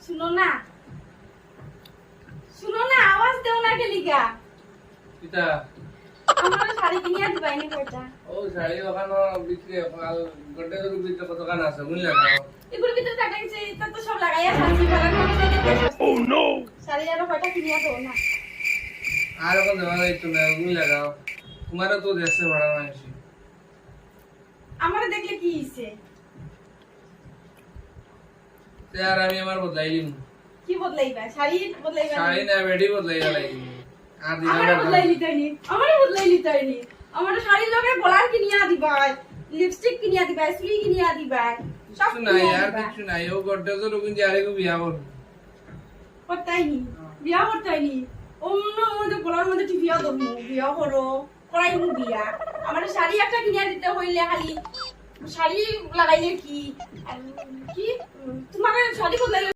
শুনো না আওয়াজ দেও না কে লিগা কিতা আমার শাড়ি কিনিয়া দিবাই নি কয়টা ও শাড়ি ওখানে বিক্রি কাল গড্ডে তো বিক্রি কত কান আছে বুঝলা না এগুলো ভিতরে টাকা গেছে তা তো সব লাগাইয়া শাড়ি ভাড়া করে দিতে ও নো শাড়ি আর কয়টা কিনিয়া দাও না আর কোন দেওয়া যাইতো না বুঝলা না তোমারও তো দেশে ভাড়া মাইছি আমারে দেখলে কি হইছে তে আর আমি আমার বদলাইলিম কি বদলাইবা শাড়ি বদলাইবা শাড়ি না বেডি বদলাইয়া লাগি আর দিনা আমারে বদলাইলি তাইনি আমারে শাড়ির লগে গলার কিনিয়া দিবাই লিপস্টিক কিনিয়া দিবাই চুড়ি কিনিয়া দিবাই সব কিছু নাই আর কিছু নাই ও গড্ডে তো রুবিন যারে কো বিয়া করব করতাইনি বিয়া করতাইনি অন্য মধ্যে গলার মধ্যে টিপিয়া দমু বিয়া করো করাইমু বিয়া আমারে শাড়ি একটা কিনিয়া দিতে হইলে খালি শাড়ি লাগাইলে কি আর কি তোমার শাড়ি বদলাইলে